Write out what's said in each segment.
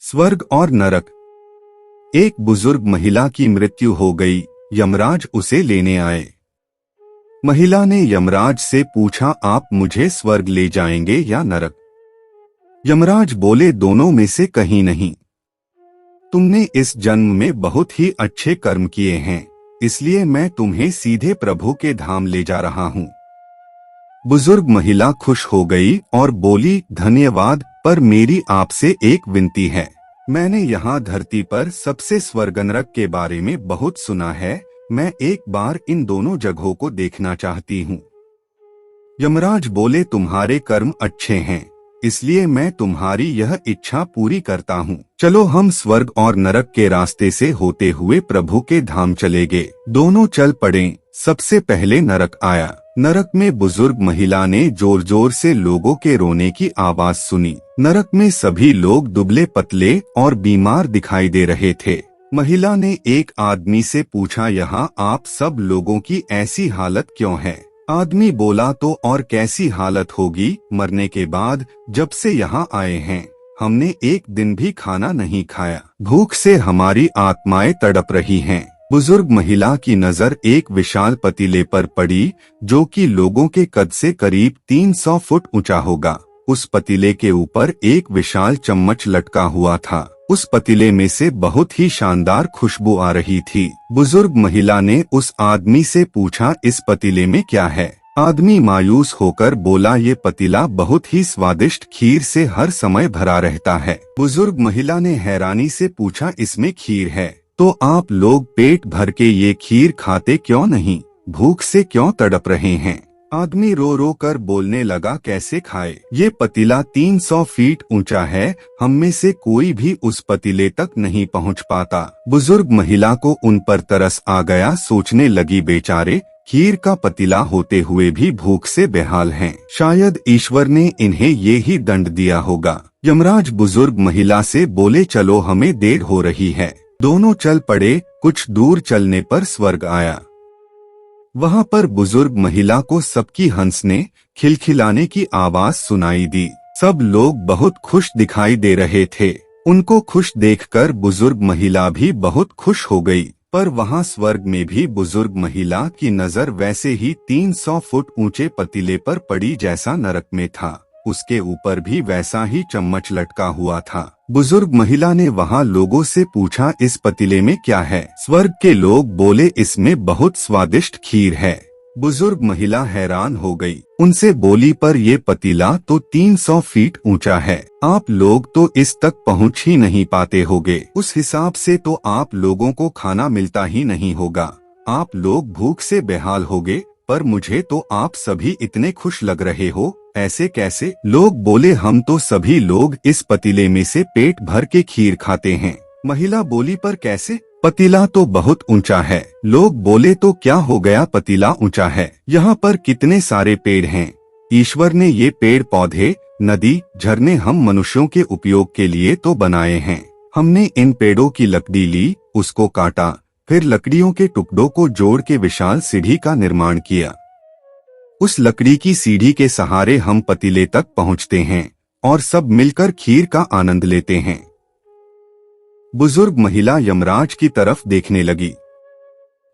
स्वर्ग और नरक। एक बुजुर्ग महिला की मृत्यु हो गई। यमराज उसे लेने आए। महिला ने यमराज से पूछा, आप मुझे स्वर्ग ले जाएंगे या नरक? यमराज बोले, दोनों में से कहीं नहीं। तुमने इस जन्म में बहुत ही अच्छे कर्म किए हैं, इसलिए मैं तुम्हें सीधे प्रभु के धाम ले जा रहा हूँ। बुजुर्ग महिला खुश हो गई और बोली, धन्यवाद, पर मेरी आपसे एक विनती है। मैंने यहाँ धरती पर सबसे स्वर्ग नरक के बारे में बहुत सुना है। मैं एक बार इन दोनों जगहों को देखना चाहती हूँ। यमराज बोले, तुम्हारे कर्म अच्छे हैं, इसलिए मैं तुम्हारी यह इच्छा पूरी करता हूँ। चलो हम स्वर्ग और नरक के रास्ते से होते हुए प्रभु के धाम चले गए। दोनों चल पड़े। सबसे पहले नरक आया। नरक में बुजुर्ग महिला ने जोर जोर से लोगों के रोने की आवाज सुनी। नरक में सभी लोग दुबले पतले और बीमार दिखाई दे रहे थे। महिला ने एक आदमी से पूछा, यहाँ आप सब लोगों की ऐसी हालत क्यों है? आदमी बोला, तो और कैसी हालत होगी, मरने के बाद जब से यहाँ आए हैं हमने एक दिन भी खाना नहीं खाया। भूख से हमारी आत्माएं तड़प रही हैं। बुजुर्ग महिला की नजर एक विशाल पतीले पर पड़ी, जो कि लोगों के कद से करीब 300 फुट ऊंचा होगा। उस पतीले के ऊपर एक विशाल चम्मच लटका हुआ था। उस पतीले में से बहुत ही शानदार खुशबू आ रही थी। बुजुर्ग महिला ने उस आदमी से पूछा, इस पतीले में क्या है? आदमी मायूस होकर बोला, ये पतीला बहुत ही स्वादिष्ट खीर से हर समय भरा रहता है। बुजुर्ग महिला ने हैरानी से पूछा, इसमें खीर है तो आप लोग पेट भर के ये खीर खाते क्यों नहीं? भूख से क्यों तड़प रहे हैं? आदमी रो रो कर बोलने लगा, कैसे खाए? ये पतीला 300 फीट ऊंचा है, हम में से कोई भी उस पतीले तक नहीं पहुंच पाता। बुजुर्ग महिला को उन पर तरस आ गया। सोचने लगी, बेचारे खीर का पतीला होते हुए भी भूख से बेहाल हैं। शायद ईश्वर ने इन्हें ये ही दंड दिया होगा। यमराज बुजुर्ग महिला से बोले, चलो हमें देर हो रही है। दोनों चल पड़े। कुछ दूर चलने पर स्वर्ग आया। वहाँ पर बुजुर्ग महिला को सबकी हंसने खिलखिलाने की आवाज सुनाई दी। सब लोग बहुत खुश दिखाई दे रहे थे। उनको खुश देखकर बुजुर्ग महिला भी बहुत खुश हो गई। पर वहाँ स्वर्ग में भी बुजुर्ग महिला की नजर वैसे ही 300 फुट ऊंचे पतीले पर पड़ी जैसा नरक में था। उसके ऊपर भी वैसा ही चम्मच लटका हुआ था। बुजुर्ग महिला ने वहाँ लोगों से पूछा, इस पतीले में क्या है? स्वर्ग के लोग बोले, इसमें बहुत स्वादिष्ट खीर है। बुजुर्ग महिला हैरान हो गई। उनसे बोली, पर ये पतीला तो 300 फीट ऊंचा है, आप लोग तो इस तक पहुँच ही नहीं पाते होगे। उस हिसाब से तो आप लोगों को खाना मिलता ही नहीं होगा। आप लोग भूख से बेहाल होगे, पर मुझे तो आप सभी इतने खुश लग रहे हो, ऐसे कैसे? लोग बोले, हम तो सभी लोग इस पतीले में से पेट भर के खीर खाते हैं। महिला बोली, पर कैसे? पतीला तो बहुत ऊंचा है। लोग बोले, तो क्या हो गया, पतीला ऊंचा है, यहाँ पर कितने सारे पेड़ हैं। ईश्वर ने ये पेड़ पौधे, नदी, झरने हम मनुष्यों के उपयोग के लिए तो बनाए हैं। हमने इन पेड़ों की लकड़ी ली, उसको काटा, फिर लकड़ियों के टुकड़ों को जोड़ के विशाल सीढ़ी का निर्माण किया। उस लकड़ी की सीढ़ी के सहारे हम पतीले तक पहुंचते हैं और सब मिलकर खीर का आनंद लेते हैं। बुजुर्ग महिला यमराज की तरफ देखने लगी।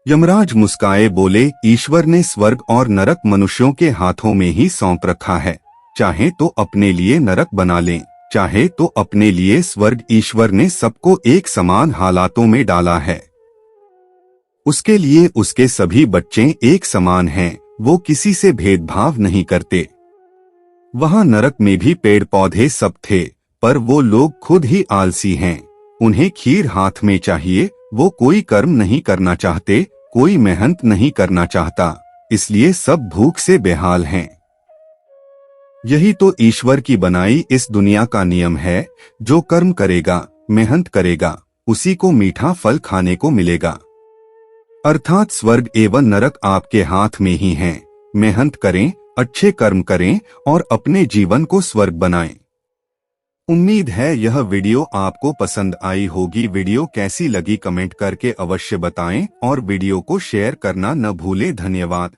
यमराज मुस्काए बोले, ईश्वर ने स्वर्ग और नरक मनुष्यों के हाथों में ही सौंप रखा है। चाहे तो अपने लिए नरक बना लें, चाहे तो अपने लिए स्वर्ग। ईश्वर ने सबको एक समान हालातों में डाला है। उसके लिए उसके सभी बच्चे एक समान हैं। वो किसी से भेदभाव नहीं करते। वहाँ नरक में भी पेड़ पौधे सब थे, पर वो लोग खुद ही आलसी हैं। उन्हें खीर हाथ में चाहिए। वो कोई कर्म नहीं करना चाहते, कोई मेहनत नहीं करना चाहता, इसलिए सब भूख से बेहाल हैं। यही तो ईश्वर की बनाई इस दुनिया का नियम है। जो कर्म करेगा, मेहनत करेगा, उसी को मीठा फल खाने को मिलेगा। अर्थात स्वर्ग एवं नरक आपके हाथ में ही हैं। मेहनत करें, अच्छे कर्म करें और अपने जीवन को स्वर्ग बनाएं। उम्मीद है यह वीडियो आपको पसंद आई होगी। वीडियो कैसी लगी कमेंट करके अवश्य बताएं और वीडियो को शेयर करना न भूलें। धन्यवाद।